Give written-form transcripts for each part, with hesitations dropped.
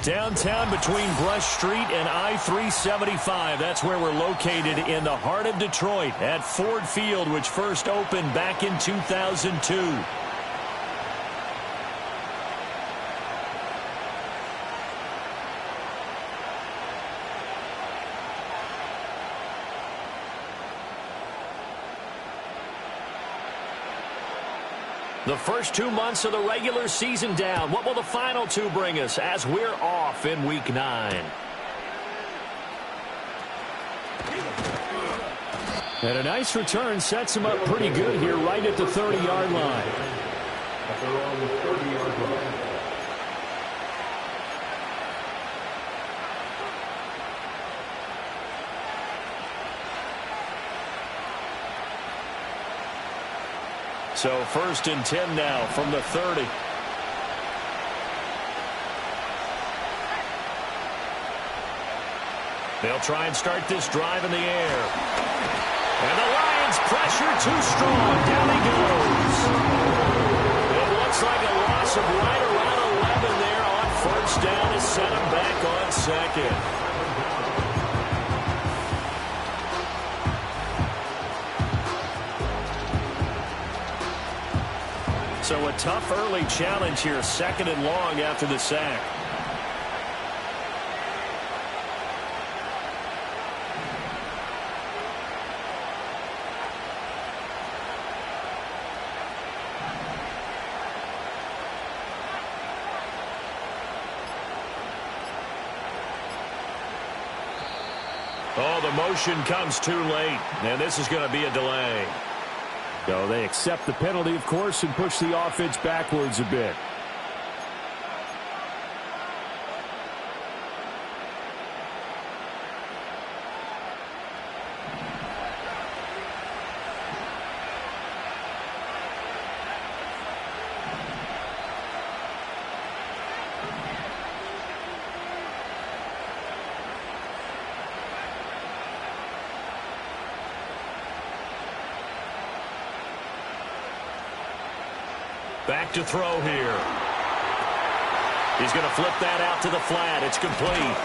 Downtown between Brush Street and I-375. That's where we're located in the heart of Detroit at Ford Field, which first opened back in 2002. The first 2 months of the regular season down. What will the final two bring us as we're off in Week 9? And a nice return sets him up pretty good here right at the 30-yard line. They're on the 30-yard line. So 1st and 10 now from the 30. They'll try and start this drive in the air. And the Lions pressure too strong. Down he goes. It looks like a loss of right around 11 there on 1st down to set him back on 2nd. So a tough early challenge here, 2nd and long after the sack. Oh, the motion comes too late, and this is going to be a delay. So they accept the penalty, of course, and push the offense backwards a bit. Back to throw here. He's going to flip that out to the flat. It's complete.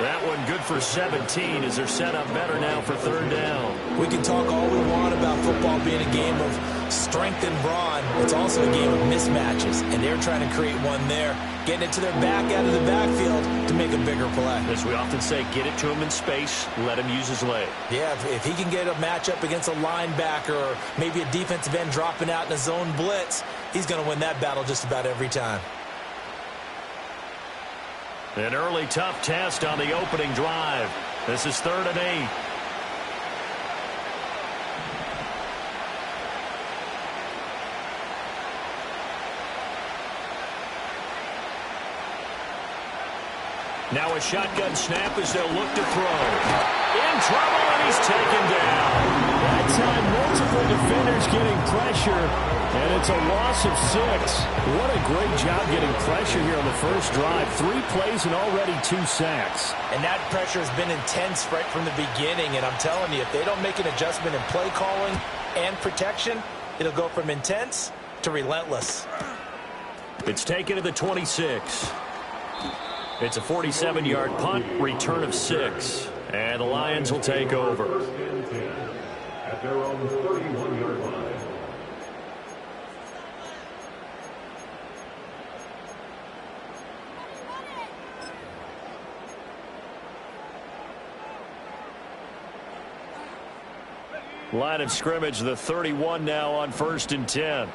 That one good for 17 as they're set up better now for 3rd down. We can talk all we want about football being a game of strength and brawn. It's also a game of mismatches, and they're trying to create one there, getting it to their back out of the backfield to make a bigger play. As we often say, get it to him in space, let him use his leg. Yeah, if he can get a matchup against a linebacker or maybe a defensive end dropping out in a zone blitz, he's going to win that battle just about every time. An early tough test on the opening drive. This is 3rd and 8. Now a shotgun snap as they'll look to throw. In trouble, and he's taken down. That time, multiple defenders getting pressure, and it's a loss of 6. What a great job getting pressure here on the first drive. 3 plays and already 2 sacks. And that pressure has been intense right from the beginning, and I'm telling you, if they don't make an adjustment in play calling and protection, it'll go from intense to relentless. It's taken to the 26. It's a 47-yard punt, return of 6. And the Lions will take over. At their own 31-yard line. Line of scrimmage, the 31 now on 1st and 10.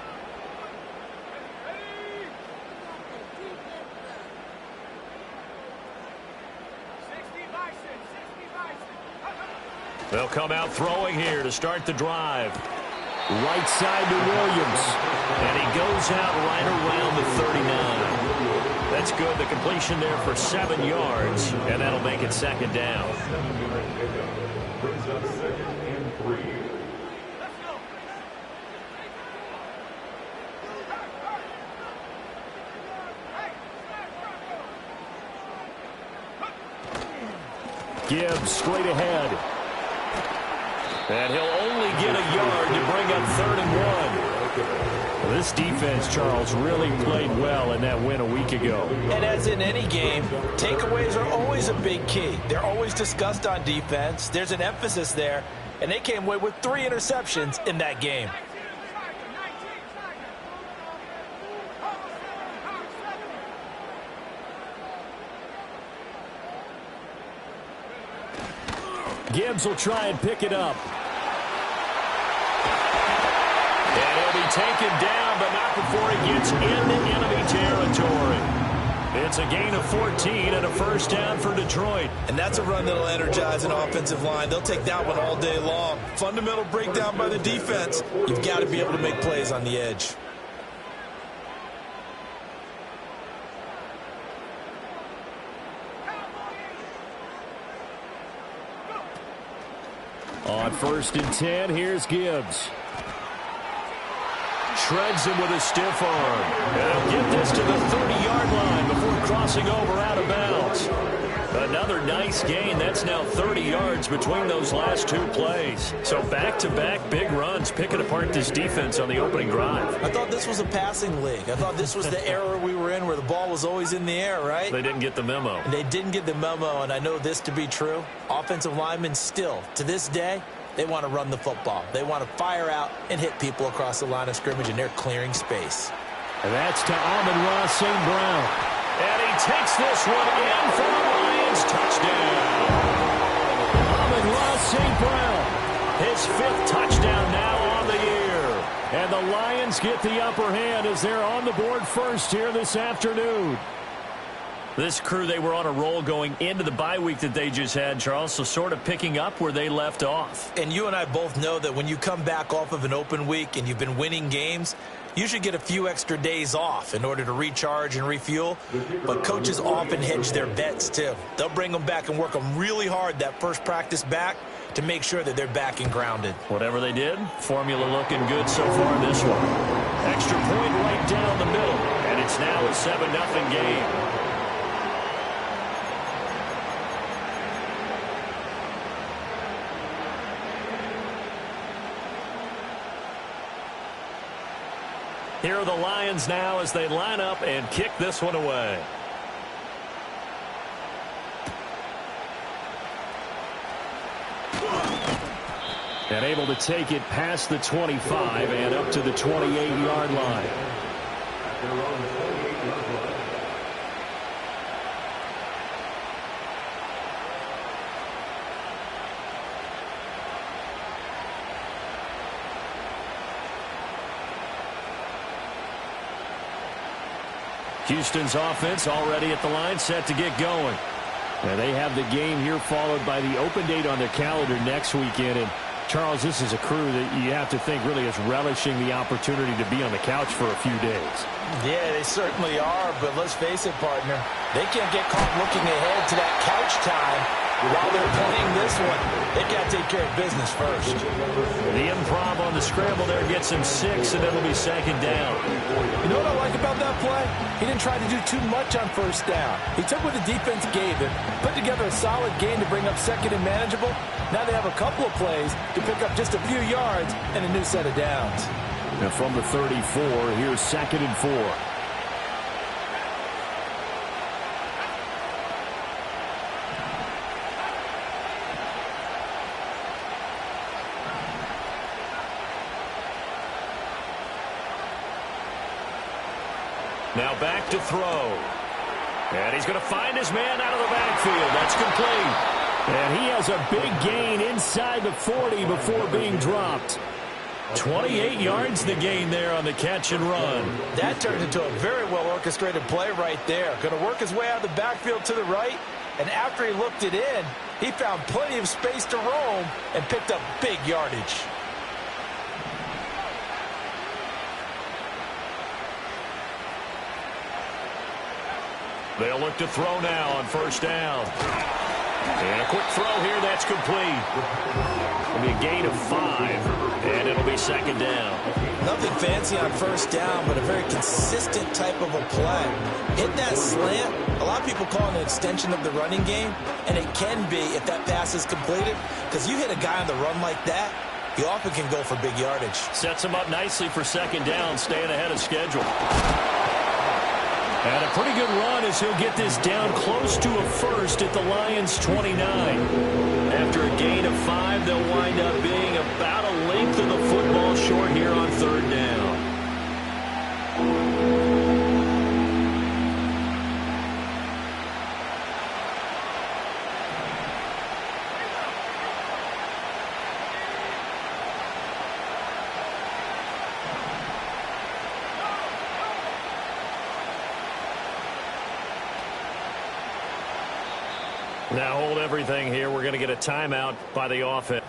They'll come out throwing here to start the drive. Right side to Williams. And he goes out right around the 39. That's good. The completion there for 7 yards. And that'll make it 2nd down. Brings up 2nd and 3. Gibbs straight ahead. And he'll only get a yard to bring up 3rd and 1. This defense, Charles, really played well in that win a week ago. And as in any game, takeaways are always a big key. They're always discussed on defense. There's an emphasis there, and they came away with 3 interceptions in that game. Gibbs will try and pick it up. And he'll be taken down, but not before he gets into enemy territory. It's a gain of 14 and a first down for Detroit. And that's a run that'll energize an offensive line. They'll take that one all day long. Fundamental breakdown by the defense. You've got to be able to make plays on the edge. On 1st and 10, here's Gibbs. Shreds him with a stiff arm. And he'll get this to the 30-yard line before crossing over out of bounds. Another nice gain. That's now 30 yards between those last 2 plays. So back-to-back big runs picking apart this defense on the opening drive. I thought this was a passing league. I thought this was the era we were in where the ball was always in the air, right? They didn't get the memo. And they didn't get the memo, and I know this to be true. Offensive linemen still, to this day, they want to run the football. They want to fire out and hit people across the line of scrimmage, and they're clearing space. And that's to Amon-Ra St. Brown. And he takes this one in for the Lions. Touchdown. Amon-Ra St. Brown. His 5th touchdown now on the year. And the Lions get the upper hand as they're on the board first here this afternoon. This crew, they were on a roll going into the bye week that they just had, Charles, so sort of picking up where they left off. And you and I both know that when you come back off of an open week and you've been winning games, you should get a few extra days off in order to recharge and refuel. But coaches often hedge their bets, too. They'll bring them back and work them really hard that first practice back to make sure that they're back and grounded. Whatever they did, formula looking good so far in this one. Extra point right down the middle, and it's now a 7-0 game. Here are the Lions now as they line up and kick this one away. And able to take it past the 25 and up to the 28-yard line. Houston's offense already at the line, set to get going. And they have the game here followed by the open date on their calendar next weekend. And Charles, this is a crew that you have to think really is relishing the opportunity to be on the couch for a few days. Yeah, they certainly are, but let's face it, partner. They can't get caught looking ahead to that couch time while they're playing this one. They've got to take care of business first. The improv on the scramble there gets him 6, and it'll be 2nd down. You know what I like about that play? He didn't try to do too much on 1st down. He took what the defense gave him, put together a solid game to bring up 2nd and manageable. Now they have a couple of plays to pick up just a few yards and a new set of downs. Now from the 34, here's 2nd and 4. Now back to throw. And he's going to find his man out of the backfield. That's complete. And he has a big gain inside the 40 before being dropped. 28 yards the gain there on the catch and run. That turned into a very well-orchestrated play right there. Going to work his way out of the backfield to the right. And after he looked it in, he found plenty of space to roam and picked up big yardage. They'll look to throw now on 1st down. And a quick throw here, that's complete. It'll be a gain of 5, and it'll be 2nd down. Nothing fancy on 1st down, but a very consistent type of a play. Hit that slant. A lot of people call it an extension of the running game, and it can be if that pass is completed, because you hit a guy on the run like that, he often can go for big yardage. Sets him up nicely for second down, staying ahead of schedule. And a pretty good run as he'll get this down close to a first at the Lions' 29. After a gain of 5, they'll wind up being about a length of the football short here on third down. Now hold everything here. We're going to get a timeout by the offense.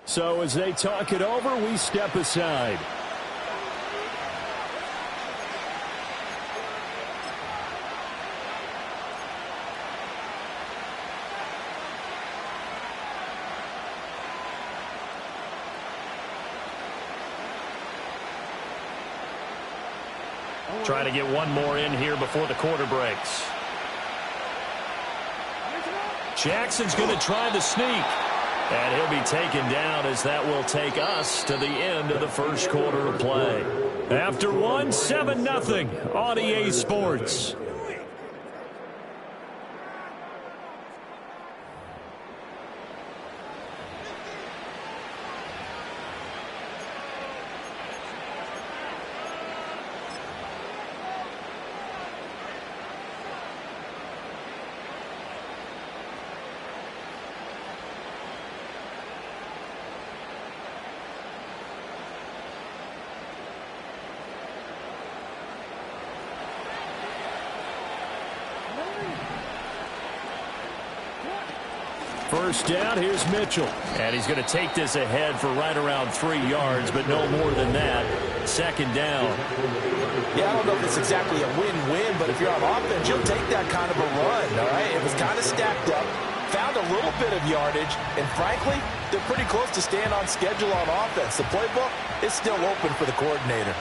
So as they talk it over, we step aside. Try to get one more in here before the quarter breaks. Jackson's going to try the sneak. And he'll be taken down as that will take us to the end of the first quarter of play. After one, 7-0 on EA Sports. First down, here's Mitchell. And he's going to take this ahead for right around 3 yards, but no more than that. Second down. Yeah, I don't know if it's exactly a win-win, but if you're on offense, you'll take that kind of a run, all right? It was kind of stacked up, found a little bit of yardage, and frankly, they're pretty close to staying on schedule on offense. The playbook is still open for the coordinator.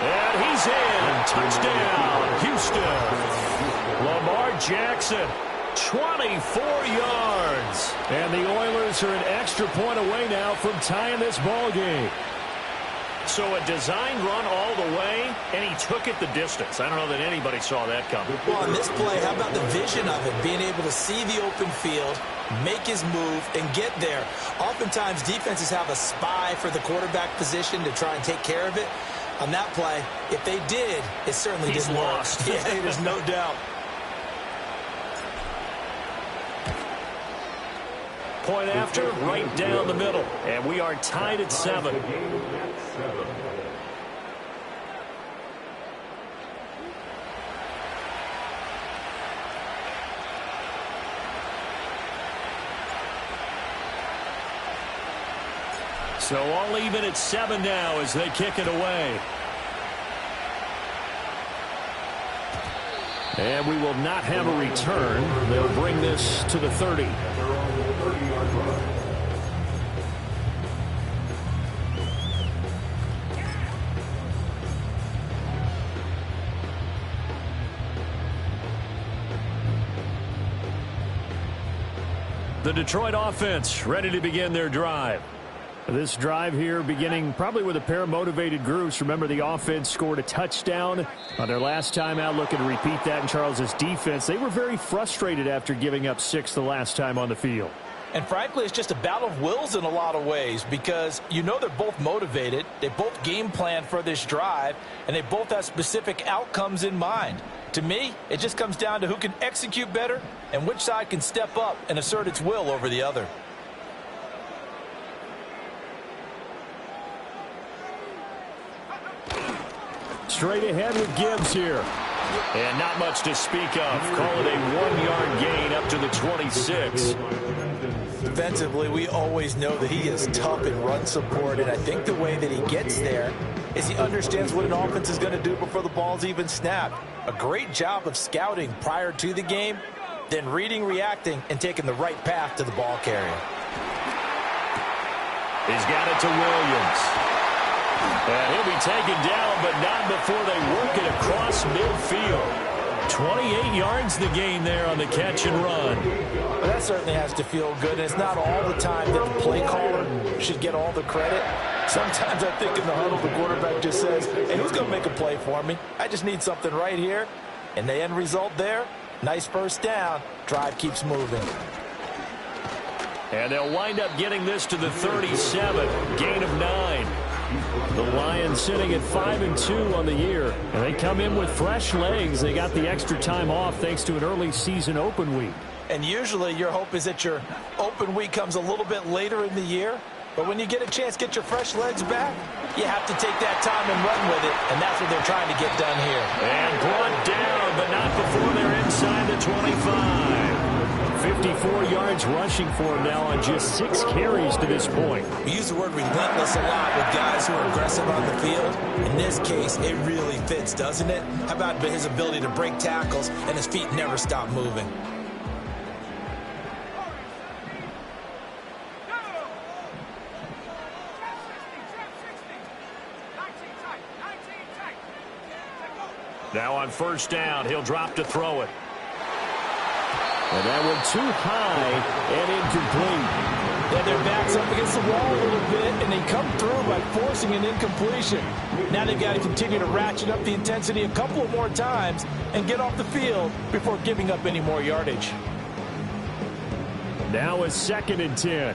And he's in. Touchdown, Houston. Lamar Jackson, 24 yards. And the Oilers are an extra point away now from tying this ball game. So a designed run all the way, and he took it the distance. I don't know that anybody saw that coming. Well, on this play, how about the vision of it? Being able to see the open field, make his move, and get there. Oftentimes, defenses have a spy for the quarterback position to try and take care of it. On that play, if they did, it certainly didn't work. Yeah, there's no doubt. Point after, right down the middle. And we are tied at 7. So all even at 7 now as they kick it away. And we will not have a return. They'll bring this to the 30. The Detroit offense ready to begin their drive. This drive here beginning probably with a pair of motivated groups. Remember, the offense scored a touchdown on their last time out, looking to repeat that in Charles's defense. They were very frustrated after giving up 6 the last time on the field. And frankly, it's just a battle of wills in a lot of ways because you know they're both motivated. They both game plan for this drive, and they both have specific outcomes in mind. To me, it just comes down to who can execute better and which side can step up and assert its will over the other. straight ahead with Gibbs here. And not much to speak of. Call it a 1-yard gain up to the 26. Defensively, we always know that he is tough in run support, and I think the way that he gets there is he understands what an offense is going to do before the ball's even snapped. A great job of scouting prior to the game, then reading, reacting, and taking the right path to the ball carrier. He's got it to Williams. And he'll be taken down, but not before they work it across midfield. 28 yards the gain there on the catch and run. Well, that certainly has to feel good, and it's not all the time that the play caller should get all the credit. Sometimes I think in the huddle, the quarterback just says, hey, who's going to make a play for me? I just need something right here. And the end result there, nice first down. Drive keeps moving. And they'll wind up getting this to the 37. Gain of 9. The Lions sitting at 5-2 on the year, and they come in with fresh legs. They got the extra time off thanks to an early season open week. And usually your hope is that your open week comes a little bit later in the year. But when you get a chance to get your fresh legs back, you have to take that time and run with it, and that's what they're trying to get done here. And brought down, but not before they're inside the 25. 54 yards rushing for him now on just 6 carries to this point. We use the word relentless a lot with guys who are aggressive on the field. In this case, it really fits, doesn't it? How about his ability to break tackles and his feet never stop moving? Now on first down, he'll drop to throw it. And that one too high and incomplete. Yeah, their back's up against the wall a little bit, and they come through by forcing an incompletion. Now they've got to continue to ratchet up the intensity a couple of more times and get off the field before giving up any more yardage. Now it's 2nd and 10.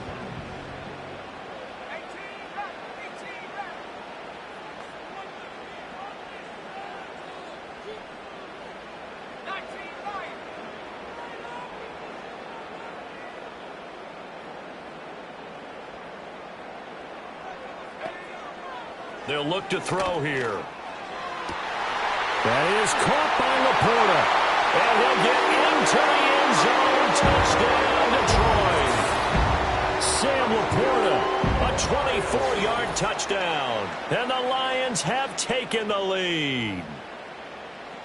They'll look to throw here. That is caught by Laporta. And he'll get into the end zone. Touchdown, Detroit. Sam Laporta, a 24-yard touchdown. And the Lions have taken the lead.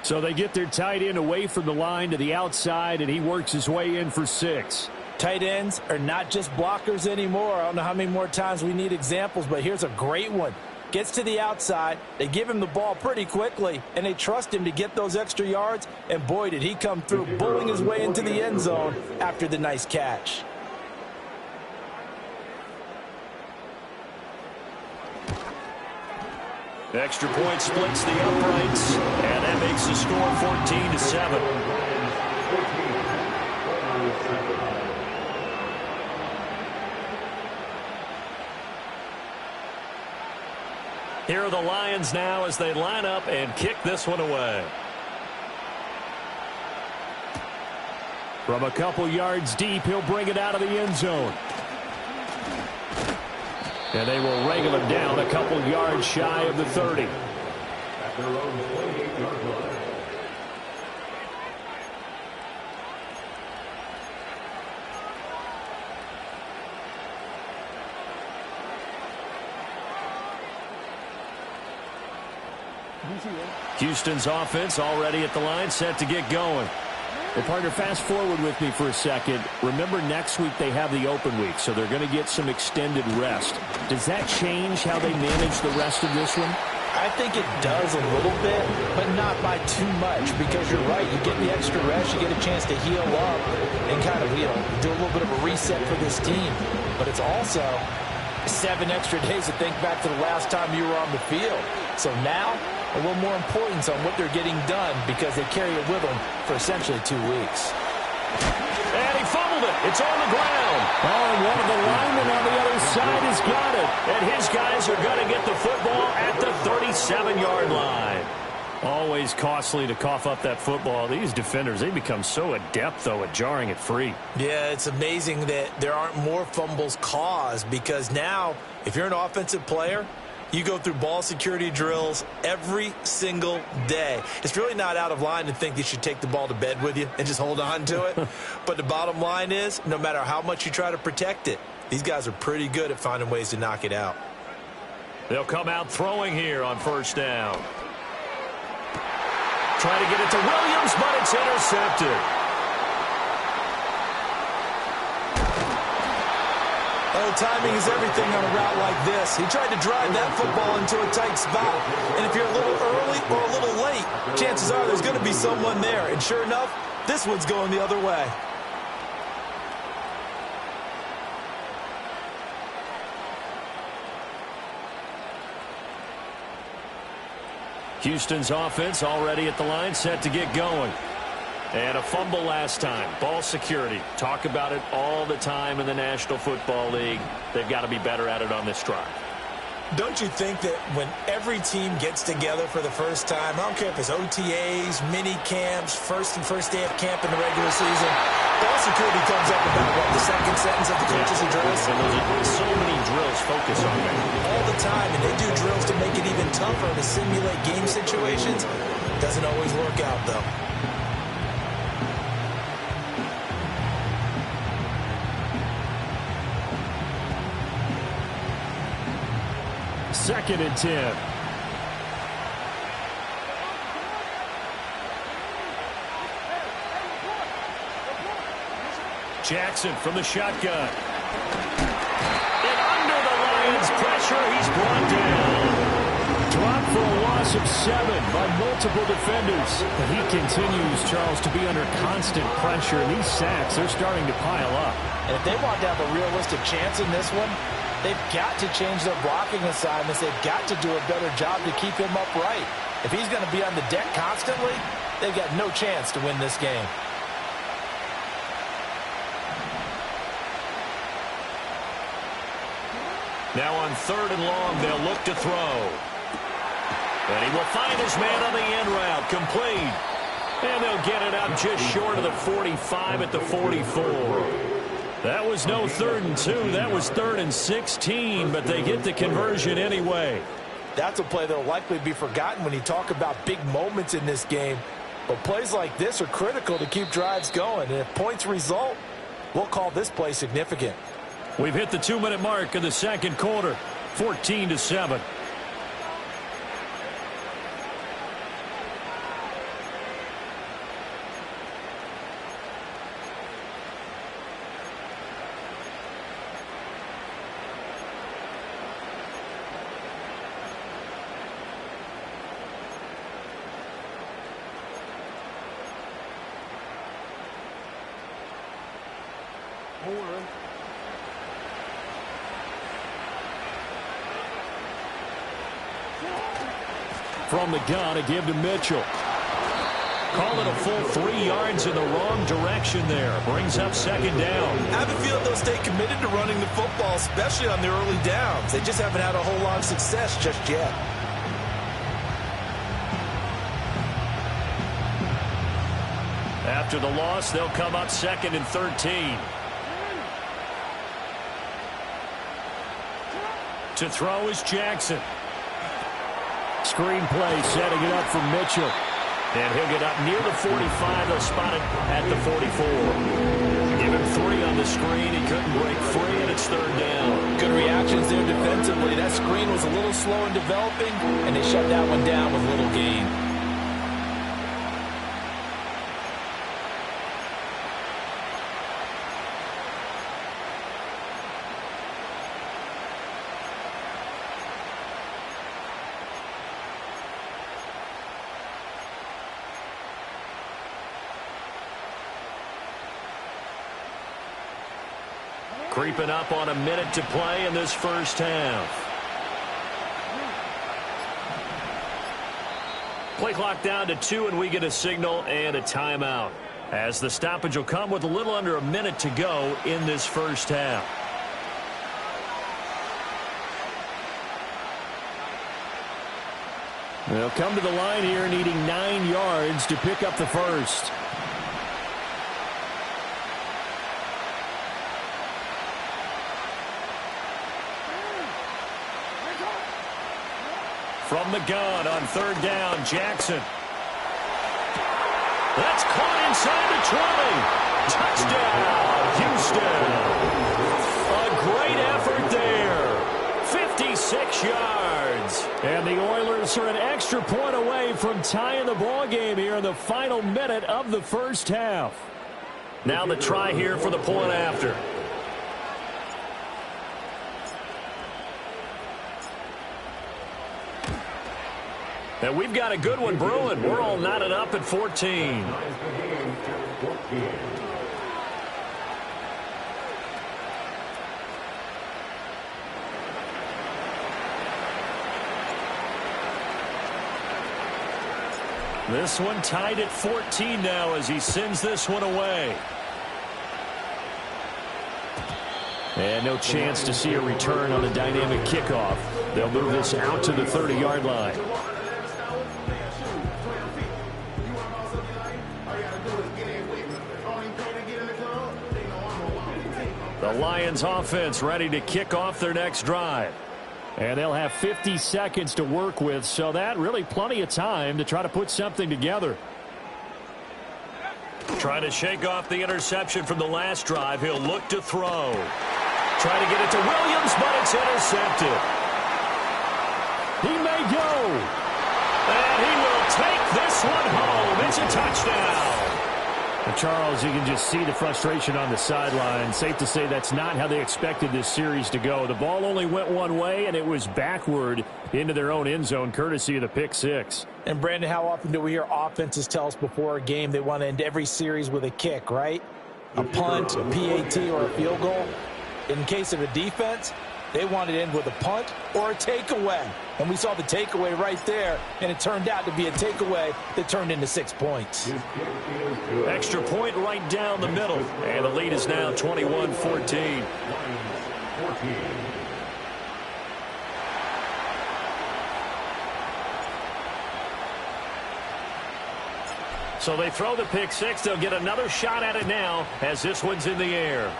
So they get their tight end away from the line to the outside, and he works his way in for 6. Tight ends are not just blockers anymore. I don't know how many more times we need examples, but here's a great one. Gets to the outside, they give him the ball pretty quickly, and they trust him to get those extra yards, and boy, did he come through, bulling his way into the end zone after the nice catch. Extra point splits the uprights, and that makes the score 14-7. Here are the Lions now as they line up and kick this one away. From a couple yards deep, he'll bring it out of the end zone. And they will wrangle him down a couple yards shy of the 30. At their own 28-yard line. Houston's offense already at the line, set to get going. Well, partner, fast forward with me for a second. Remember, next week they have the open week, so they're going to get some extended rest. Does that change how they manage the rest of this one? I think it does a little bit, but not by too much, because you're right. You get the extra rest, you get a chance to heal up and kind of, do a little bit of a reset for this team. But it's also 7 extra days to think back to the last time you were on the field. So now, a little more importance on what they're getting done because they carry it with them for essentially 2 weeks. And he fumbled it. It's on the ground. Oh, and one of the linemen on the other side has got it. And his guys are going to get the football at the 37-yard line. Always costly to cough up that football. These defenders, they become so adept, though, at jarring it free. Yeah, it's amazing that there aren't more fumbles caused because now, if you're an offensive player, You go through ball security drills every single day. It's really not out of line to think you should take the ball to bed with you and just hold on to it. But the bottom line is, no matter how much you try to protect it, these guys are pretty good at finding ways to knock it out. They'll come out throwing here on first down. Try to get it to Williams, but it's intercepted. Oh, timing is everything on a route like this. He tried to drive that football into a tight spot. And if you're a little early or a little late, chances are there's going to be someone there. And sure enough, this one's going the other way. Houston's offense already at the line, set to get going. And a fumble last time. Ball security. Talk about it all the time in the National Football League. They've got to be better at it on this drive. Don't you think that when every team gets together for the first time, I don't care if it's OTAs, mini camps, first day of camp in the regular season, ball security comes up about, what, the second sentence of the coach's address? And so many drills focus on that. All the time, and they do drills to make it even tougher to simulate game situations. Doesn't always work out, though. Second and 10. Jackson from the shotgun. And under the Lions' pressure, he's brought down. Dropped for a loss of 7 by multiple defenders. But he continues, Charles, to be under constant pressure. And these sacks, they're starting to pile up. And if they want to have a realistic chance in this one, they've got to change their blocking assignments. They've got to do a better job to keep him upright. If he's going to be on the deck constantly, they've got no chance to win this game. Now on third and long, they'll look to throw. And he will find his man on the end route, complete. And they'll get it out just short of the 45 at the 44. That was no 3rd and 2. That was 3rd and 16, but they get the conversion anyway. That's a play that will likely be forgotten when you talk about big moments in this game. But plays like this are critical to keep drives going. And if points result, we'll call this play significant. We've hit the 2-minute mark of the second quarter, 14-7. From the gun, a give to Mitchell. Call it a full 3 yards in the wrong direction there. Brings up second down. I have a feeling they'll stay committed to running the football, especially on the early downs. They just haven't had a whole lot of success just yet. After the loss, they'll come up 2nd and 13. To throw is Jackson. Screen play, setting it up for Mitchell. And he'll get up near the 45. They'll spot it at the 44. Give him 3 on the screen. He couldn't break free, and it's 3rd down. Good reactions there defensively. That screen was a little slow in developing, and they shut that one down with little gain. Creeping up on a minute to play in this first half. Play clock down to 2, and we get a signal and a timeout, as the stoppage will come with a little under a minute to go in this first half. They'll come to the line here needing 9 yards to pick up the first. From the gun on third down, Jackson. That's caught inside the 20. Touchdown, Houston. A great effort there. 56 yards. And the Oilers are an extra point away from tying the ball game here in the final minute of the first half. Now the try here for the point after. And we've got a good one brewing. We're all knotted up at 14. This one tied at 14 now as he sends this one away. And no chance to see a return on the dynamic kickoff. They'll move this out to the 30-yard line. The Lions offense ready to kick off their next drive. And they'll have 50 seconds to work with, so that really plenty of time to try to put something together. Trying to shake off the interception from the last drive. He'll look to throw. Trying to get it to Williams, but it's intercepted. He may go. And he will take this one home. It's a touchdown. Charles, you can just see the frustration on the sideline. Safe to say that's not how they expected this series to go. The ball only went one way, and it was backward into their own end zone, courtesy of the pick six. And, Brandon, how often do we hear offenses tell us before a game they want to end every series with a kick, right? A punt, a PAT, or a field goal. In case of a defense, they want to end with a punt or a takeaway. And we saw the takeaway right there, and it turned out to be a takeaway that turned into 6 points. Extra point right down the middle. And the lead is now 21-14. So they throw the pick six. They'll get another shot at it now as this one's in the air.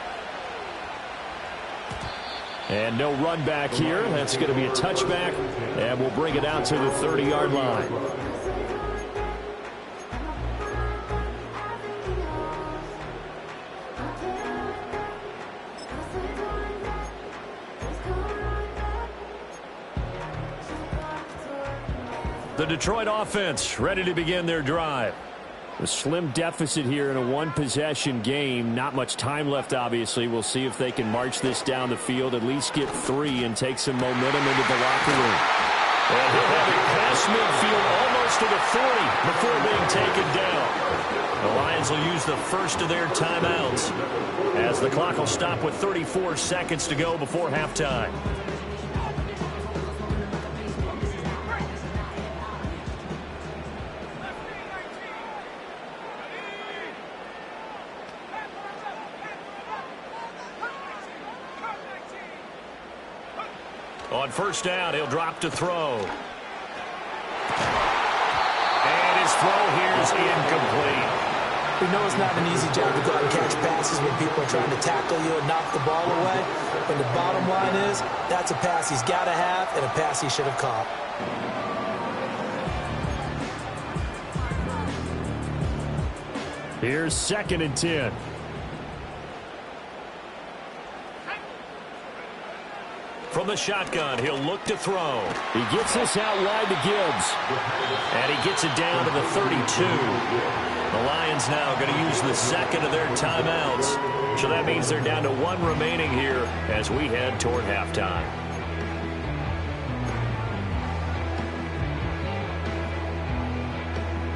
And no run back here. That's going to be a touchback. And we'll bring it out to the 30-yard line. The Detroit offense ready to begin their drive. A slim deficit here in a one-possession game. Not much time left, obviously. We'll see if they can march this down the field, at least get 3, and take some momentum into the locker room. And he'll have it past midfield almost to the 40 before being taken down. The Lions will use the first of their timeouts as the clock will stop with 34 seconds to go before halftime. On first down, he'll drop to throw. And his throw here is incomplete. We know it's not an easy job to go out and catch passes when people are trying to tackle you and knock the ball away. But the bottom line is, that's a pass he's got to have and a pass he should have caught. Here's 2nd and 10. From the shotgun, he'll look to throw. He gets this out wide to Gibbs. And he gets it down to the 32. The Lions now going to use the second of their timeouts. So that means they're down to 1 remaining here as we head toward halftime.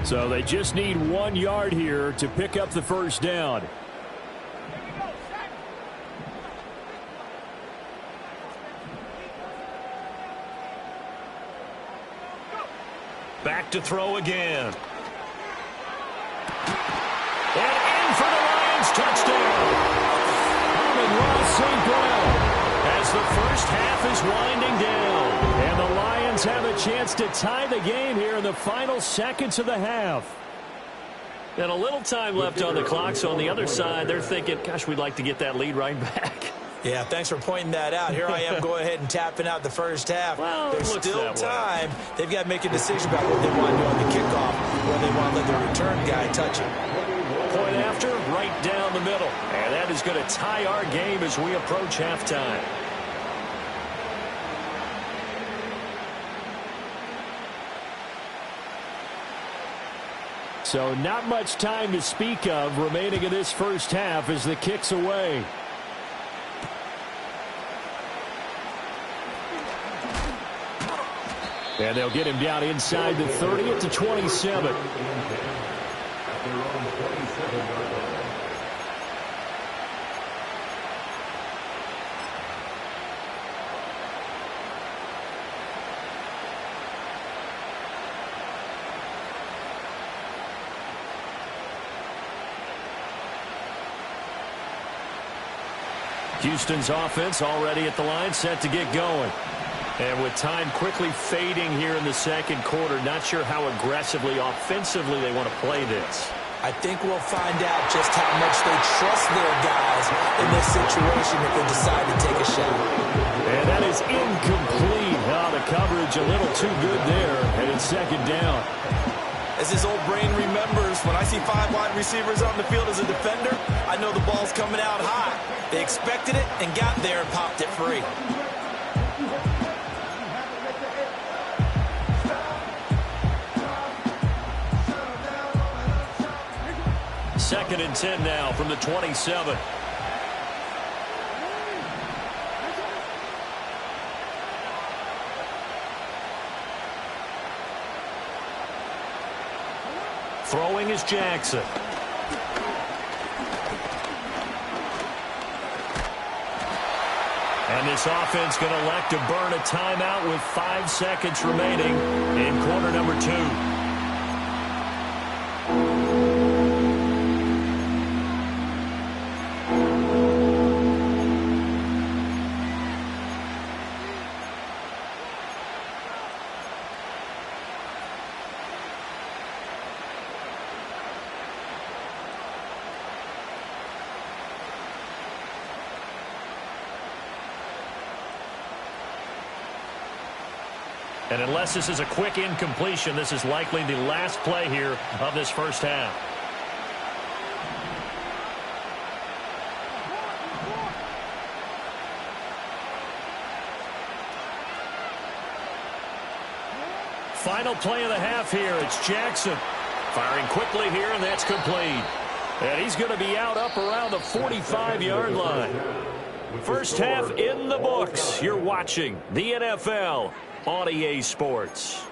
So they just need 1 yard here to pick up the first down. Back to throw again. And in for the Lions touchdown. Amon-Ra St. Brown as the first half is winding down. And the Lions have a chance to tie the game here in the final seconds of the half. And a little time left on the clock, so on the other side, they're thinking, gosh, we'd like to get that lead right back. Yeah, thanks for pointing that out. Here I am going ahead and tapping out the first half. Well, there's still time. Way. They've got to make a decision about what they want to do on the kickoff, or they want to let the return guy touch it. Point after, right down the middle. And that is going to tie our game as we approach halftime. So not much time to speak of remaining in this first half as the kick's away. And they'll get him down inside the 30 at the 27. Houston's offense already at the line, set to get going. And with time quickly fading here in the second quarter, not sure how aggressively, offensively they want to play this. I think we'll find out just how much they trust their guys in this situation if they decide to take a shot. And that is incomplete. Oh, the coverage a little too good there, and it's second down. As his old brain remembers, when I see 5 wide receivers on the field as a defender, I know the ball's coming out high. They expected it and got there and popped it free. Second and 10 now from the 27. Throwing is Jackson. And this offense going to elect to burn a timeout with 5 seconds remaining in quarter number 2. And unless this is a quick incompletion, this is likely the last play here of this first half. Final play of the half here. It's Jackson firing quickly here, and that's complete. And he's going to be out up around the 45-yard line. First half in the books. You're watching the NFL on EA Sports.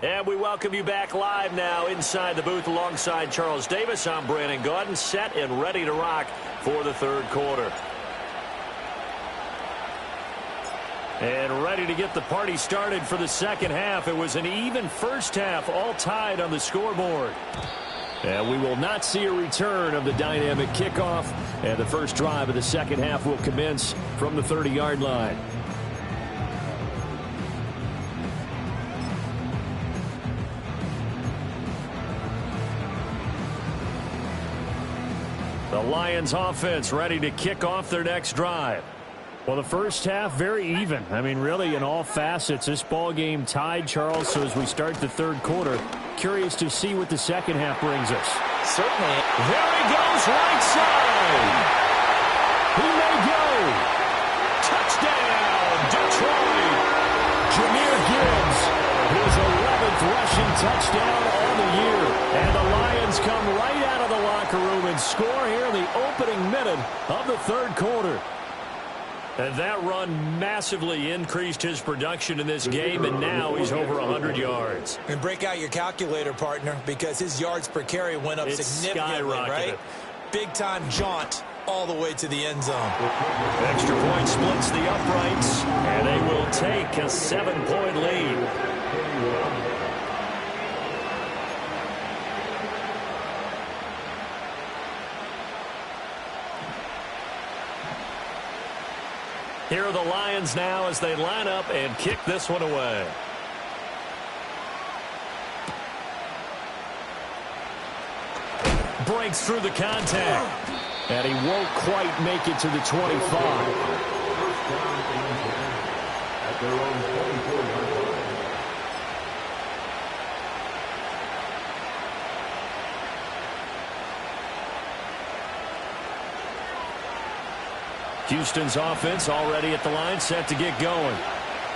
And we welcome you back live now inside the booth alongside Charles Davis. I'm Brandon Gaudin, set and ready to rock for the third quarter. And ready to get the party started for the second half. It was an even first half, all tied on the scoreboard. And we will not see a return of the dynamic kickoff. And the first drive of the second half will commence from the 30-yard line. The Lions offense ready to kick off their next drive. Well, the first half, very even. I mean, really, in all facets, this ball game tied, Charles. So as we start the third quarter, curious to see what the second half brings us. Certainly. There he goes, right side. He may go. Touchdown, Detroit. Jahmyr Gibbs, his 11th rushing touchdown on the year. And the Lions come right out of the locker room and score here in the opening minute of the third quarter. And that run massively increased his production in this game, and now he's over 100 yards. And break out your calculator, partner, because his yards per carry went up significantly, right? Big-time jaunt all the way to the end zone. Extra point splits the uprights, and they will take a 7-point lead. Here are the Lions now as they line up and kick this one away. Breaks through the contact. And he won't quite make it to the 25. First down and 10 at their own 24-yard line. Houston's offense already at the line, set to get going.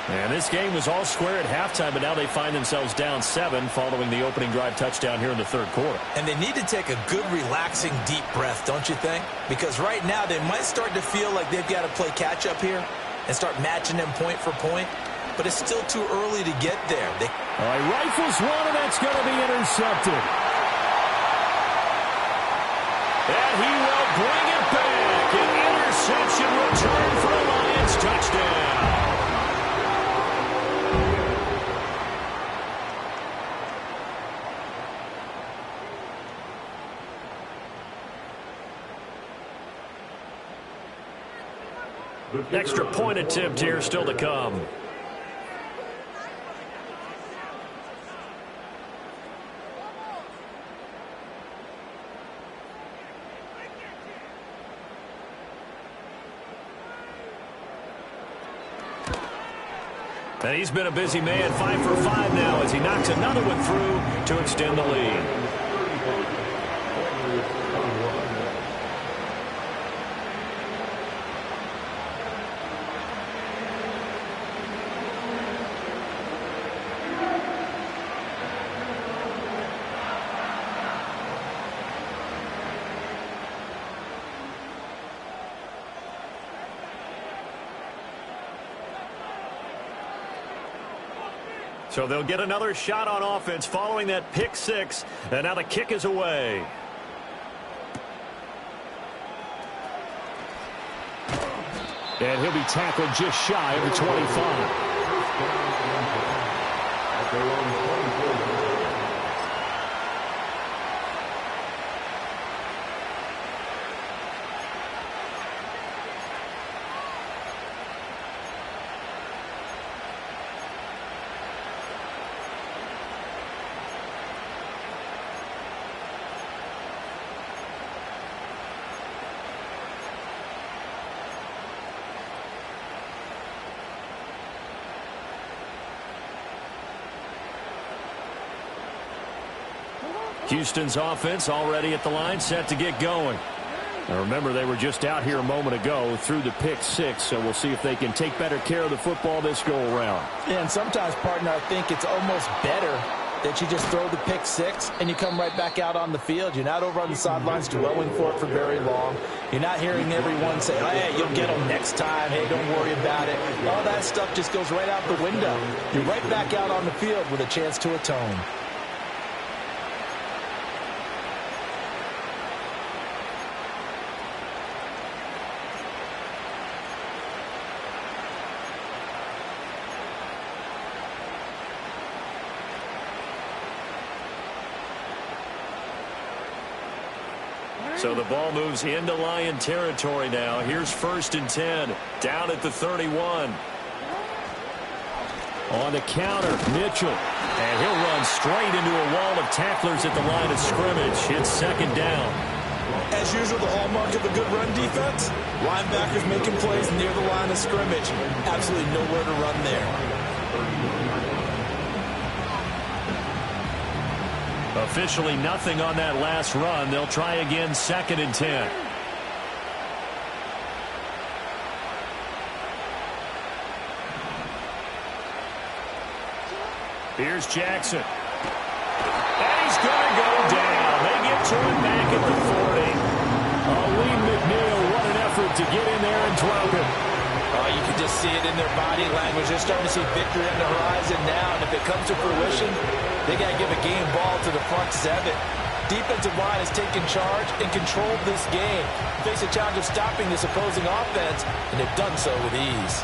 And this game was all square at halftime, but now they find themselves down 7 following the opening drive touchdown here in the third quarter. And they need to take a good, relaxing, deep breath, don't you think? Because right now they might start to feel like they've got to play catch-up here and start matching them point for point. But it's still too early to get there. He rifles one, and that's going to be intercepted. And he will bring it back. An interception return for a Lions touchdown. Extra point attempt here still to come. And he's been a busy man, 5 for 5 now as he knocks another one through to extend the lead. So they'll get another shot on offense following that pick 6. And now the kick is away. And he'll be tackled just shy of the 25. Houston's offense already at the line, set to get going. Now remember, they were just out here a moment ago through the pick 6, so we'll see if they can take better care of the football this go-around. Yeah, and sometimes, partner, I think it's almost better that you just throw the pick 6 and you come right back out on the field. You're not over on the sidelines dwelling for it for very long. You're not hearing everyone say, oh, hey, you'll get them next time. Hey, don't worry about it. All that stuff just goes right out the window. You're right back out on the field with a chance to atone. So the ball moves into Lion territory now. Here's 1st and 10, down at the 31. On the counter, Mitchell. And he'll run straight into a wall of tacklers at the line of scrimmage. It's 2nd down. As usual, the hallmark of a good run defense, linebackers making plays near the line of scrimmage. Absolutely nowhere to run there. Officially nothing on that last run. They'll try again, 2nd and 10. Here's Jackson. And he's going to go down. They get to him back at the 40. Lee McNeil, what an effort to get in there and drop him. You can just see it in their body language. They're starting to see victory on the horizon now, and if it comes to fruition, they got to give a game ball to the front 7. Defensive line has taken charge and controlled this game. Face a challenge of stopping this opposing offense, and they've done so with ease.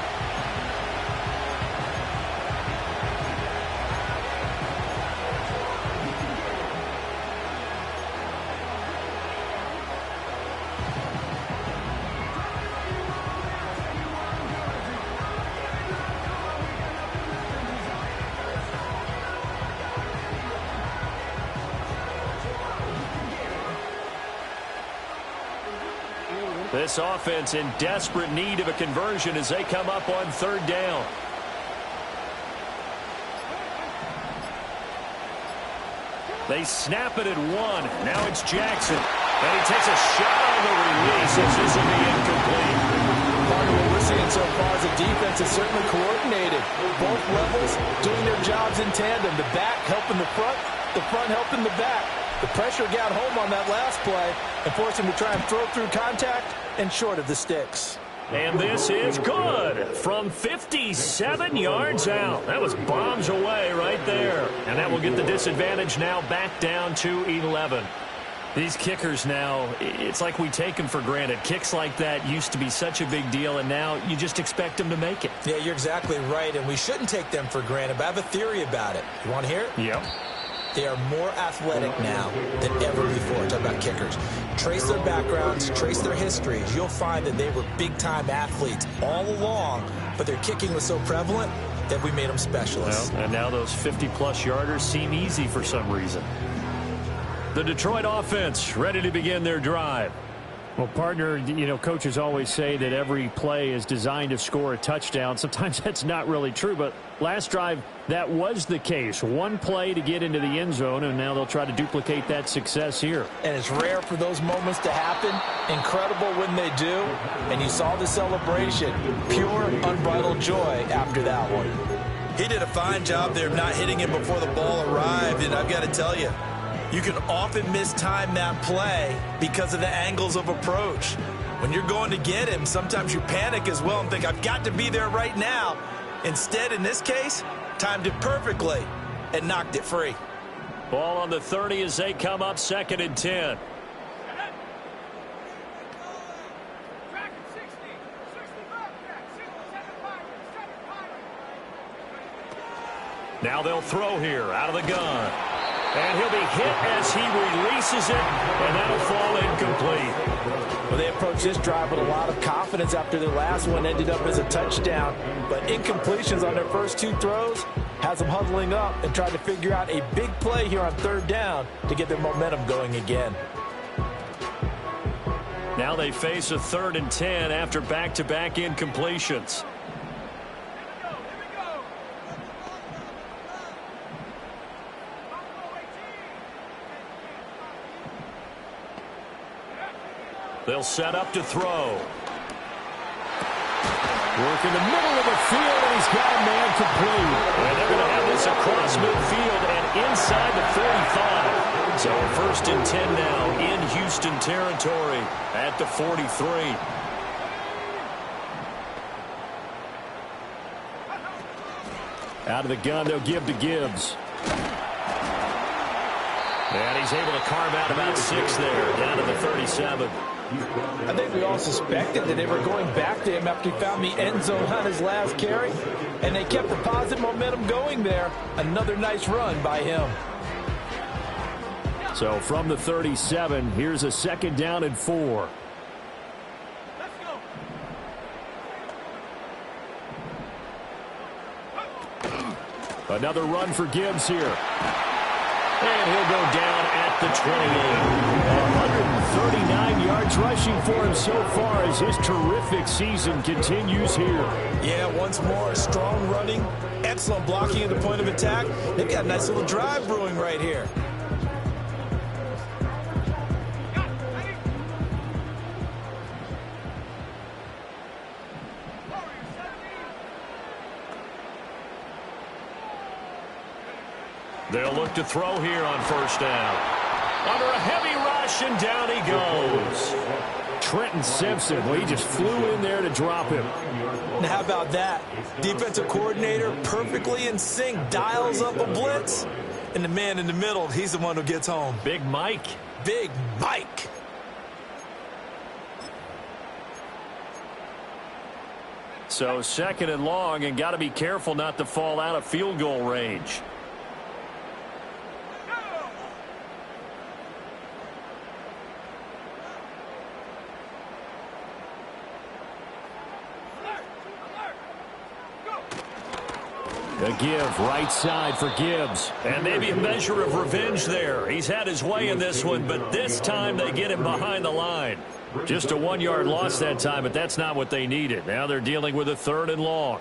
This offense in desperate need of a conversion as they come up on third down. They snap it at 1. Now it's Jackson. And he takes a shot on the release as this will be incomplete. Part of what we're seeing so far is the defense is certainly coordinated. Both levels doing their jobs in tandem. The back helping the front helping the back. The pressure got home on that last play and forced him to try and throw through contact and short of the sticks. And this is good from 57 yards out. That was bombs away right there. And that will get the disadvantage now back down to 11. These kickers now, it's like we take them for granted. Kicks like that used to be such a big deal, and now you just expect them to make it. Yeah, you're exactly right, and we shouldn't take them for granted, but I have a theory about it. You want to hear it? Yep. They are more athletic now than ever before. Talk about kickers. Trace their backgrounds, trace their histories. You'll find that they were big-time athletes all along, but their kicking was so prevalent that we made them specialists. Well, and now those 50-plus yarders seem easy for some reason. The Detroit offense ready to begin their drive. Well, partner, you know, coaches always say that every play is designed to score a touchdown. Sometimes that's not really true, but last drive, that was the case. One play to get into the end zone, and now they'll try to duplicate that success here. And it's rare for those moments to happen. Incredible when they do. And you saw the celebration. Pure, unbridled joy after that one. He did a fine job there of not hitting him before the ball arrived, and I've got to tell you, you can often mistime that play because of the angles of approach. When you're going to get him, sometimes you panic as well and think, I've got to be there right now. Instead, in this case, timed it perfectly and knocked it free. Ball on the 30 as they come up 2nd and 10. Now they'll throw here out of the gun. And he'll be hit as he releases it, and that'll fall incomplete. Well, they approached this drive with a lot of confidence after their last one ended up as a touchdown. But incompletions on their first 2 throws has them huddling up and trying to figure out a big play here on 3rd down to get their momentum going again. Now they face a 3rd and 10 after back-to-back incompletions. They'll set up to throw. Work in the middle of the field, and he's got a man complete. And they're going to have this across midfield and inside the 45. So 1st and 10 now in Houston territory at the 43. Out of the gun, they'll give to Gibbs. And he's able to carve out about 6 there, down to the 37. I think we all suspected that they were going back to him after he found the end zone on his last carry, and they kept the positive momentum going there. Another nice run by him. So from the 37, here's a 2nd down and 4. Another run for Gibbs here. And he'll go down at the 28. 139 yards rushing for him so far as his terrific season continues here. Yeah, once more, strong running, excellent blocking at the point of attack. They've got a nice little drive brewing right here. They'll look to throw here on 1st down. Under a heavy rush, and down he goes. Trenton Simpson, well, he just flew in there to drop him. Now, how about that? Defensive coordinator perfectly in sync, dials up a blitz, and the man in the middle, he's the one who gets home. Big Mike. Big Mike. So 2nd and long, and got to be careful not to fall out of field goal range. A give right side for Gibbs. And maybe a measure of revenge there. He's had his way in this one, but this time they get him behind the line. Just a 1-yard loss that time, but that's not what they needed. Now they're dealing with a 3rd and long.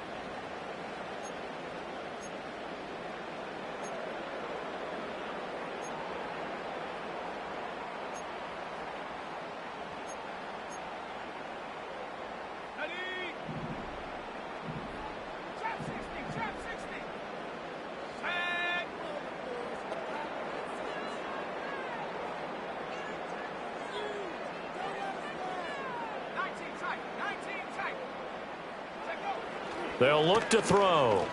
They'll look to throw.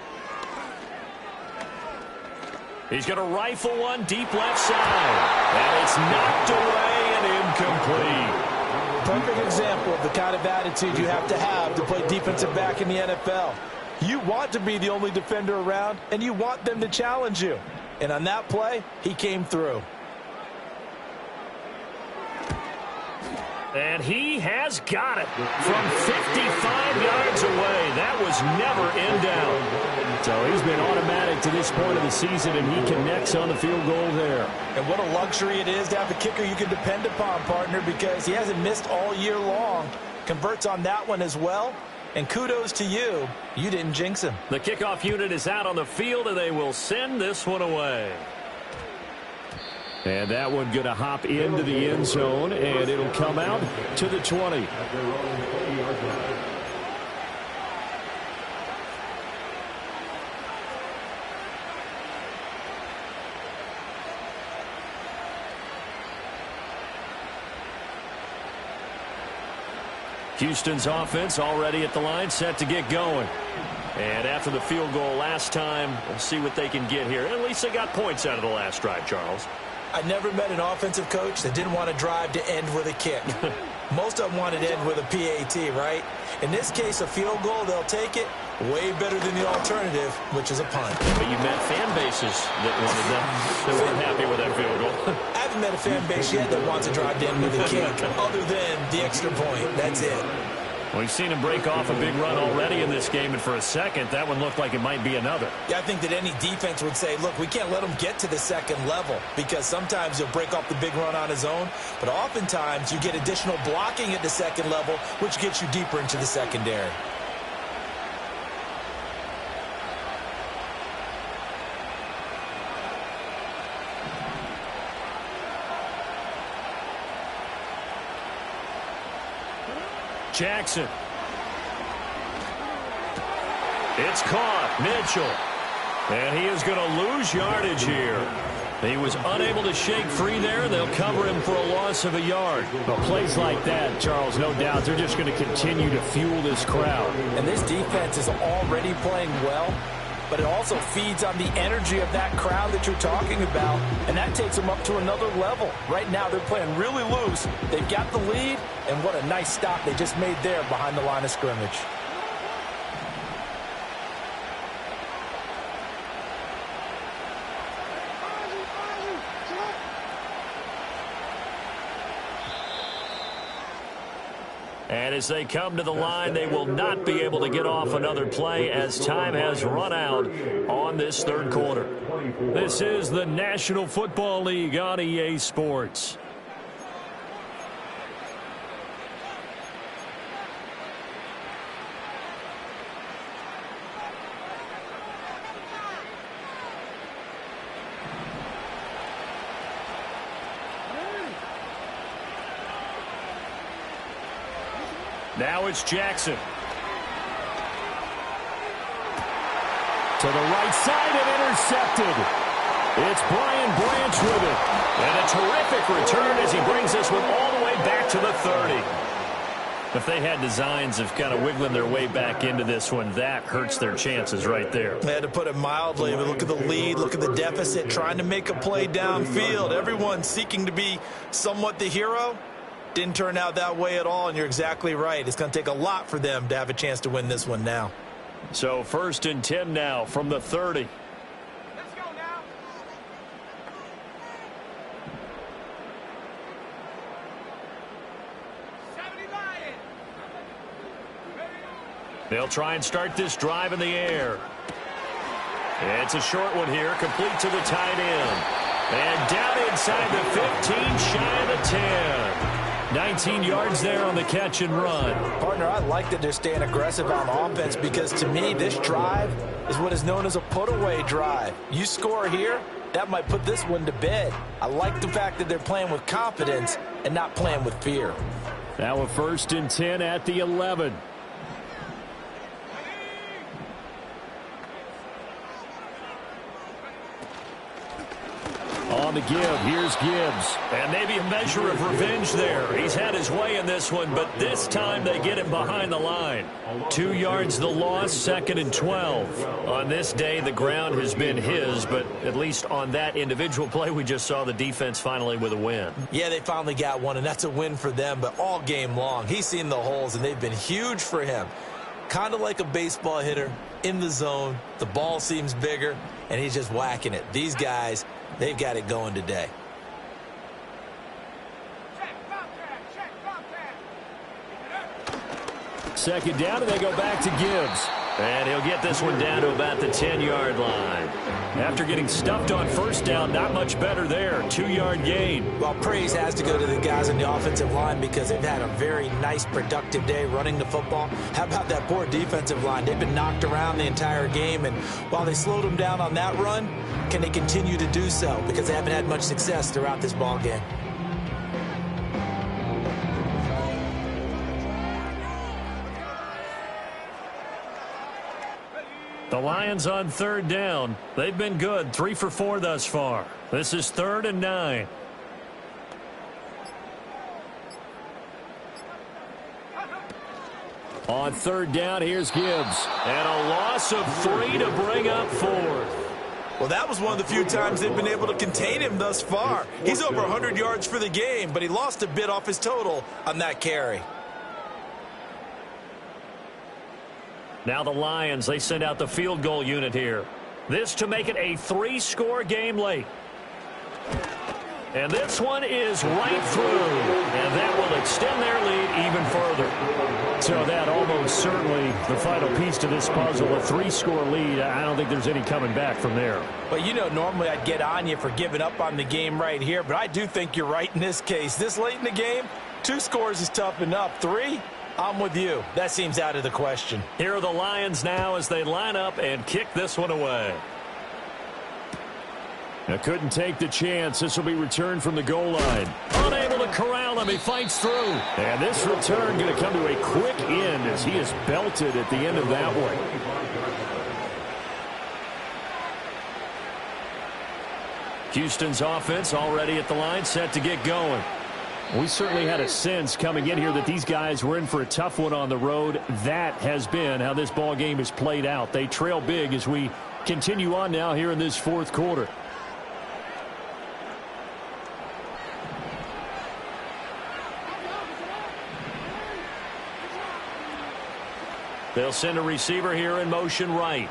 He's going to rifle one deep left side. And it's knocked away and incomplete. Perfect example of the kind of attitude you have to play defensive back in the NFL. You want to be the only defender around, and you want them to challenge you. And on that play, he came through. And he has got it from 55 yards away. That was never in down. So he's been automatic to this point of the season, and he connects on the field goal there. And what a luxury it is to have a kicker you can depend upon, partner, because he hasn't missed all year long. Converts on that one as well. And kudos to you. You didn't jinx him. The kickoff unit is out on the field, and they will send this one away. And that one going to hop into the end zone, and it'll come out to the 20. Houston's offense already at the line, set to get going. And after the field goal last time, we'll see what they can get here. At least they got points out of the last drive, Charles. I never met an offensive coach that didn't want to drive to end with a kick. Most of them wanted to end with a PAT, right? In this case, a field goal, they'll take it. Way better than the alternative, which is a punt. But you met fan bases that wanted that weren't happy with that field goal. I haven't met a fan base yet that wants to drive to end with a kick, other than the extra point. That's it. We've seen him break off a big run already in this game, and for a second, that one looked like it might be another. Yeah, I think that any defense would say, look, we can't let him get to the second level, because sometimes he'll break off the big run on his own, but oftentimes you get additional blocking at the second level, which gets you deeper into the secondary. Jackson. It's caught. Mitchell. And he is going to lose yardage here. He was unable to shake free there. They'll cover him for a loss of a yard. But plays like that, Charles, no doubt, they're just going to continue to fuel this crowd. And this defense is already playing well, but it also feeds on the energy of that crowd that you're talking about, and that takes them up to another level. Right now, they're playing really loose. They've got the lead, and what a nice stop they just made there behind the line of scrimmage. And as they come to the line, they will not be able to get off another play as time has run out on this third quarter. This is the National Football League on EA Sports. Now it's Jackson. To the right side and intercepted. It's Brian Branch with it. And a terrific return as he brings this one all the way back to the 30. If they had designs of kind of wiggling their way back into this one, that hurts their chances right there. They had to put it mildly, but look at the lead, look at the deficit, trying to make a play downfield. Everyone seeking to be somewhat the hero. Didn't turn out that way at all, and you're exactly right. It's going to take a lot for them to have a chance to win this one now. So 1st and 10 now from the 30. Let's go now. They'll try and start this drive in the air. It's a short one here, complete to the tight end. And down inside the 15, shy of the 10. 19 yards there on the catch and run. Partner, I like that they're staying aggressive on offense because, to me, this drive is what is known as a put-away drive. You score here, that might put this one to bed. I like the fact that they're playing with confidence and not playing with fear. Now a 1st and 10 at the 11. On the give, here's Gibbs. And maybe a measure of revenge there. He's had his way in this one, but this time they get him behind the line. 2 yards the loss, 2nd and 12. On this day, the ground has been his, but at least on that individual play, we just saw the defense finally with a win. Yeah, they finally got one, and that's a win for them, but all game long, he's seen the holes, and they've been huge for him. Kind of like a baseball hitter in the zone. The ball seems bigger, and he's just whacking it. These guys, they've got it going today. Second down, and they go back to Gibbs. And he'll get this one down to about the 10-yard line. After getting stuffed on 1st down, not much better there. 2-yard gain. Well, praise has to go to the guys on the offensive line because they've had a very nice, productive day running the football. How about that poor defensive line? They've been knocked around the entire game, and while they slowed them down on that run, can they continue to do so? Because they haven't had much success throughout this ball game. The Lions on 3rd down. They've been good, 3 for 4 thus far. This is 3rd and 9. On 3rd down, here's Gibbs. And a loss of 3 to bring up 4th. Well, that was one of the few times they've been able to contain him thus far. He's over 100 yards for the game, but he lost a bit off his total on that carry. Now the Lions, they send out the field goal unit here. This to make it a 3-score game late. And this one is right through. And that will extend their lead even further. So that almost certainly the final piece to this puzzle, a 3-score lead. I don't think there's any coming back from there. Well, you know, normally I'd get on you for giving up on the game right here, but I do think you're right in this case. This late in the game, 2 scores is tough enough. 3? I'm with you. That seems out of the question. Here are the Lions now as they line up and kick this one away. Now couldn't take the chance. This will be returned from the goal line. Unable to corral him. He fights through. And this return going to come to a quick end as he is belted at the end of that one. Houston's offense already at the line, set to get going. We certainly had a sense coming in here that these guys were in for a tough one on the road. That has been how this ball game has played out. They trail big as we continue on now here in this 4th quarter. They'll send a receiver here in motion right.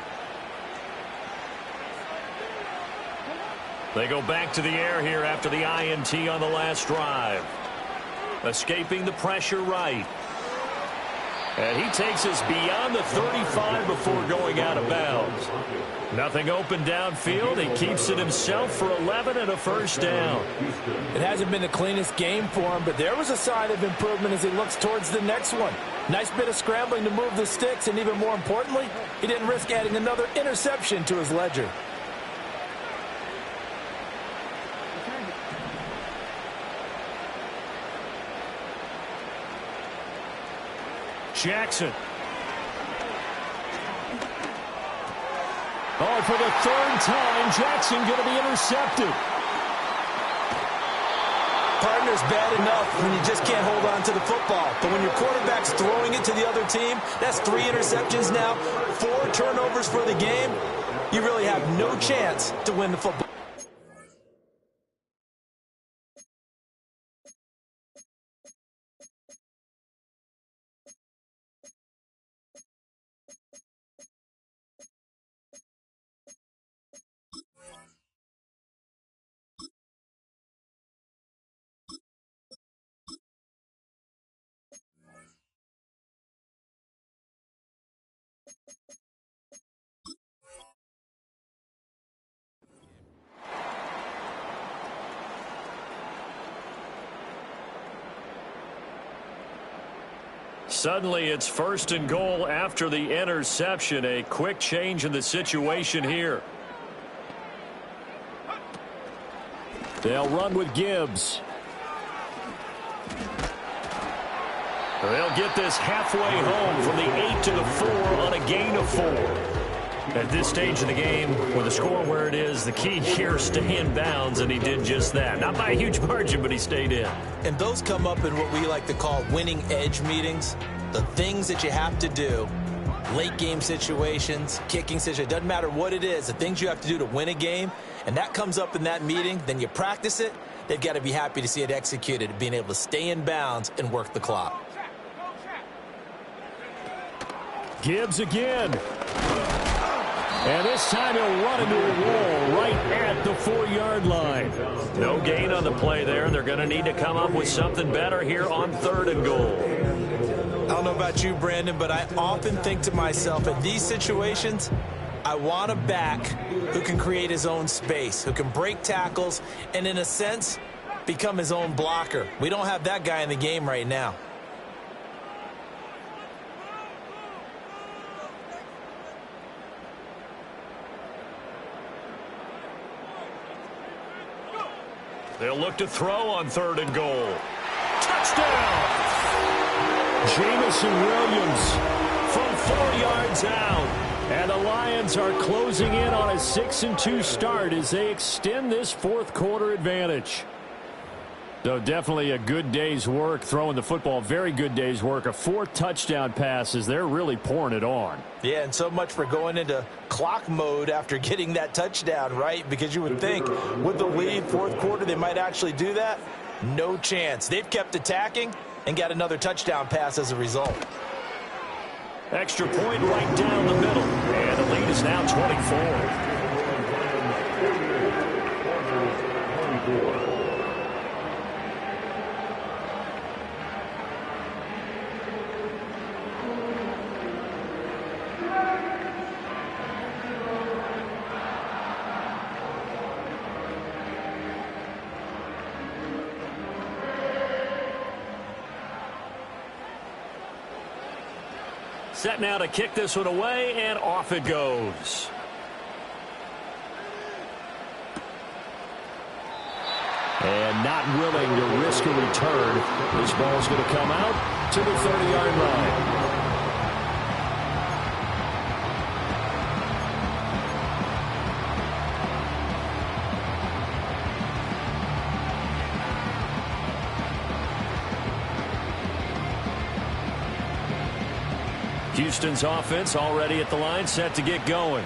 They go back to the air here after the INT on the last drive. Escaping the pressure right. And he takes us beyond the 35 before going out of bounds. Nothing open downfield. He keeps it himself for 11 and a 1st down. It hasn't been the cleanest game for him, but there was a sign of improvement as he looks towards the next one. Nice bit of scrambling to move the sticks, and even more importantly, he didn't risk adding another interception to his ledger. Jackson. Oh, for the 3rd time, Jackson going to be intercepted. Partner's bad enough when you just can't hold on to the football. But when your quarterback's throwing it to the other team, that's 3 interceptions now, 4 turnovers for the game. You really have no chance to win the football. Suddenly it's 1st and goal after the interception. A quick change in the situation here. They'll run with Gibbs. They'll get this halfway home from the 8 to the 4 on a gain of 4. At this stage of the game, with the score where it is, the key here, stay in bounds, and he did just that. Not by a huge margin, but he stayed in. And those come up in what we like to call winning edge meetings. The things that you have to do, late game situations, kicking situations, doesn't matter what it is, the things you have to do to win a game, and that comes up in that meeting, then you practice it, they've got to be happy to see it executed, being able to stay in bounds and work the clock. Gibbs again. And this time he'll run into a wall right at the 4-yard line. No gain on the play there. They're going to need to come up with something better here on 3rd and goal. I don't know about you, Brandon, but I often think to myself, in these situations, I want a back who can create his own space, who can break tackles, and in a sense, become his own blocker. We don't have that guy in the game right now. They'll look to throw on 3rd and goal. Touchdown! Jamison Williams from 4 yards out. And the Lions are closing in on a 6-2 start as they extend this 4th quarter advantage. So definitely a good day's work throwing the football. Very good day's work. A 4 touchdown passes. They're really pouring it on. Yeah, and so much for going into clock mode after getting that touchdown, right? Because you would think with the lead, 4th quarter, they might actually do that. No chance. They've kept attacking and got another touchdown pass as a result. Extra point right down the middle. And the lead is now 24. Set now to kick this one away, and off it goes. And not willing to risk a return. This ball's going to come out to the 30-yard line. Houston's offense already at the line, set to get going.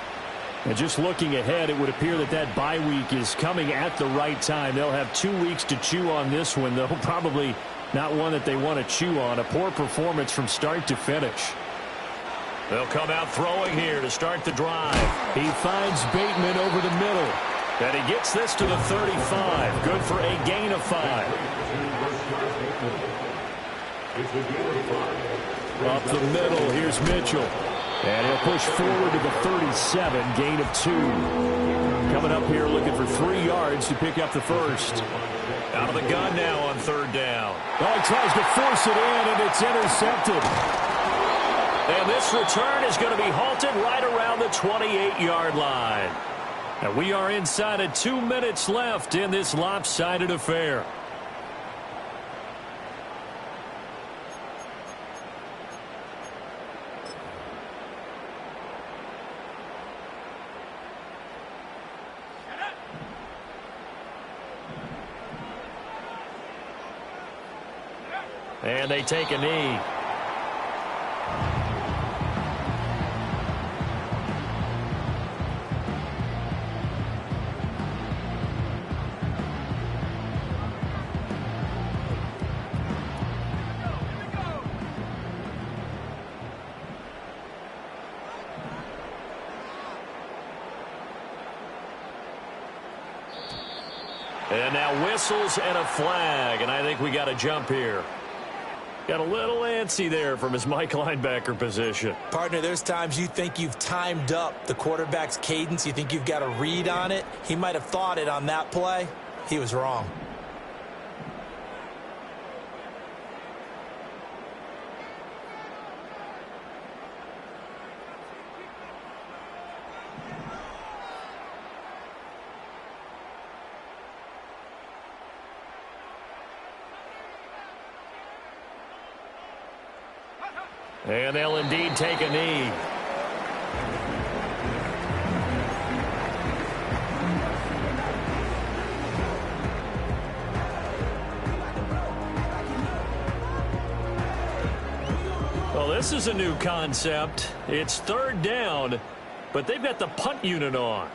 And just looking ahead, it would appear that that bye week is coming at the right time. They'll have 2 weeks to chew on this one, though. Probably not one that they want to chew on. A poor performance from start to finish. They'll come out throwing here to start the drive. He finds Bateman over the middle. And he gets this to the 35. Good for a gain of 5. Up the middle, here's Mitchell. And he'll push forward to the 37, gain of 2. Coming up here looking for 3 yards to pick up the first. Out of the gun now on 3rd down. Oh, he tries to force it in, and it's intercepted. And this return is going to be halted right around the 28-yard line. And we are inside of 2 minutes left in this lopsided affair. And they take a knee. And now whistles and a flag, and I think we got a jump here. Got a little antsy there from his Mike linebacker position. Partner, there's times you think you've timed up the quarterback's cadence. You think you've got a read on it. He might have thought it on that play. He was wrong. And they'll indeed take a knee. Well, this is a new concept. It's third down, but they've got the punt unit on.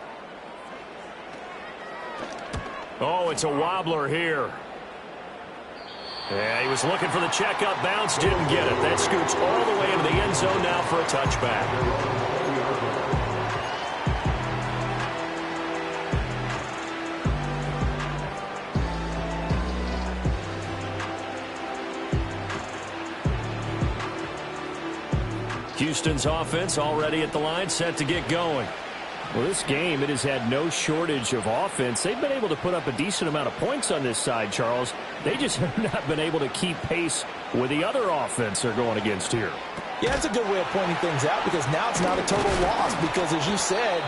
Oh, it's a wobbler here. Yeah, he was looking for the checkup bounce, didn't get it. That scoots all the way into the end zone now for a touchback. Houston's offense already at the line, set to get going. Well, this game, it has had no shortage of offense. They've been able to put up a decent amount of points on this side, Charles. They just have not been able to keep pace with the other offense they're going against here. Yeah, that's a good way of pointing things out because now it's not a total loss because, as you said,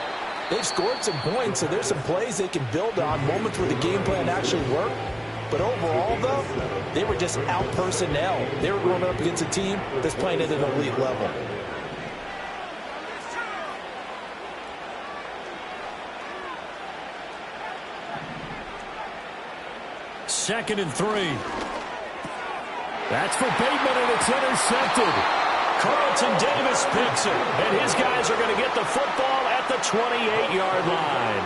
they've scored some points, so there's some plays they can build on, moments where the game plan actually worked. But overall, though, they were just out-personnel. They were going up against a team that's playing at an elite level. Second and 3. That's for Bateman, and it's intercepted. Carlton Davis picks it, and his guys are going to get the football at the 28-yard line.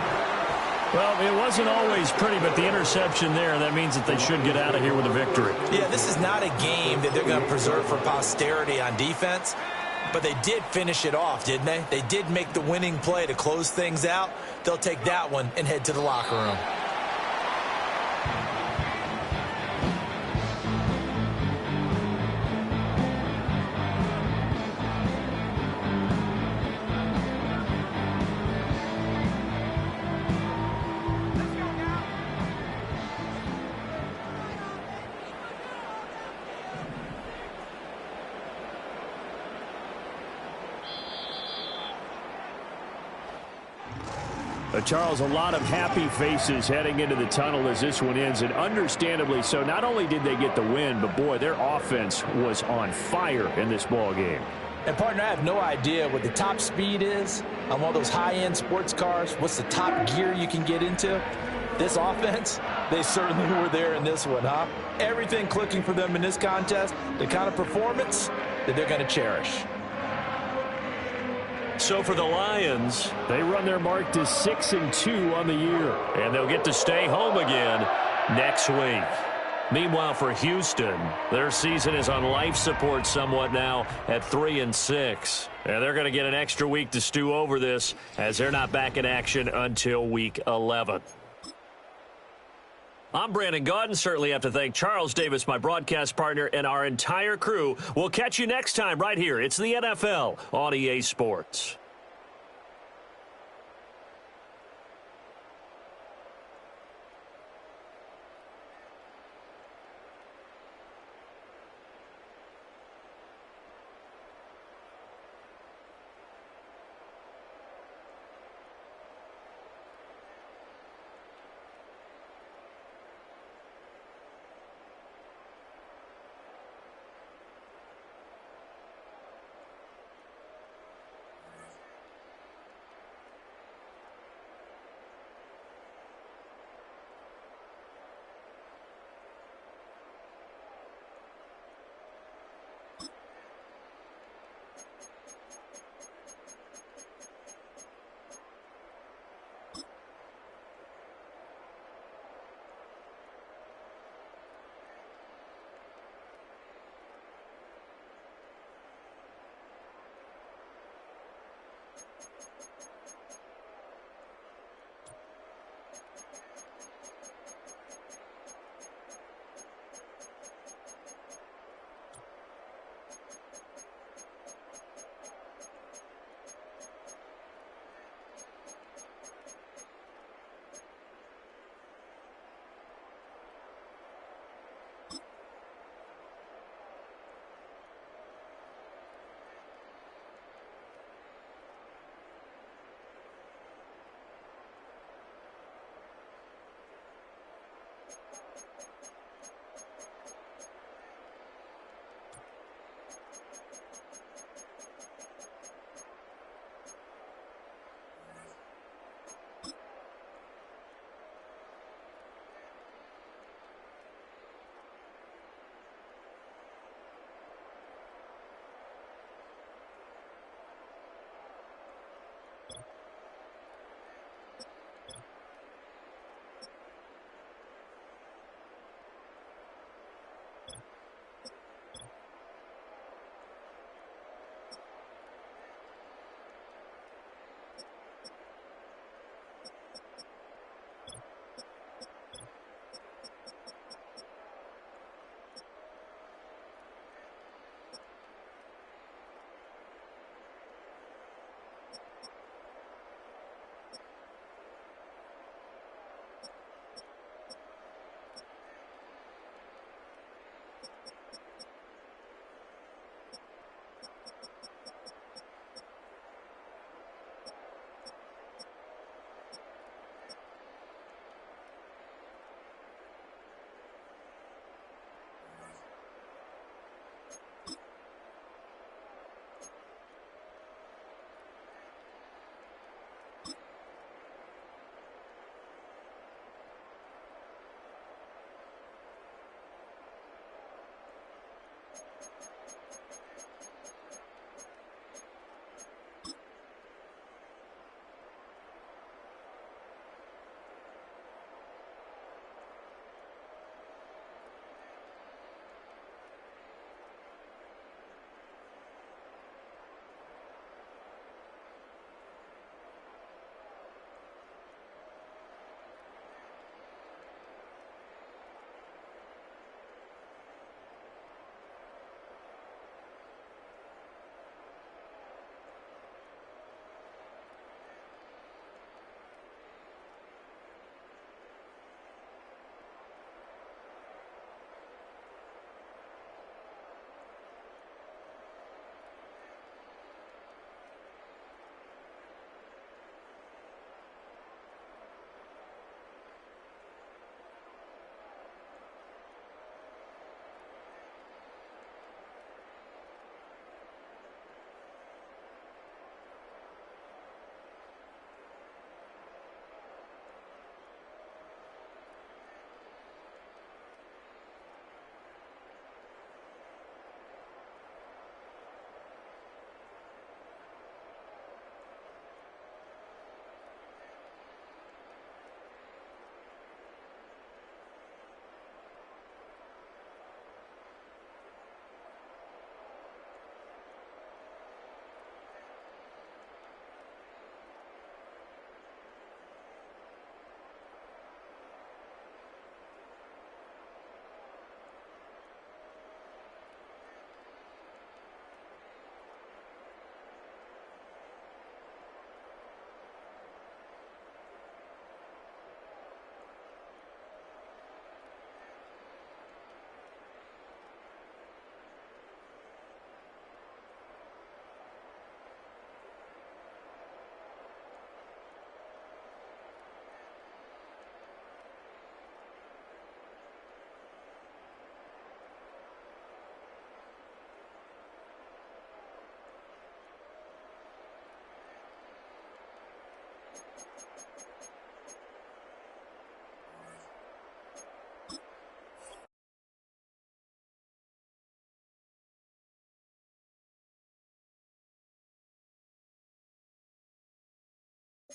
Well, it wasn't always pretty, but the interception there, that means that they should get out of here with a victory. Yeah, this is not a game that they're going to preserve for posterity on defense, but they did finish it off, didn't they? They did make the winning play to close things out. They'll take that one and head to the locker room. Charles, a lot of happy faces heading into the tunnel as this one ends, and understandably so. Not only did they get the win, but, boy, their offense was on fire in this ball game. And, partner, I have no idea what the top speed is on one of those high-end sports cars. What's the top gear you can get into? This offense, they certainly were there in this one, huh? Everything clicking for them in this contest, the kind of performance that they're going to cherish. So for the Lions, they run their mark to 6-2 on the year, and they'll get to stay home again next week. Meanwhile, for Houston, their season is on life support somewhat now at 3-6. And they're going to get an extra week to stew over this as they're not back in action until week 11. I'm Brandon Gaudin. Certainly have to thank Charles Davis, my broadcast partner, and our entire crew. We'll catch you next time right here. It's the NFL on EA Sports.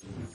you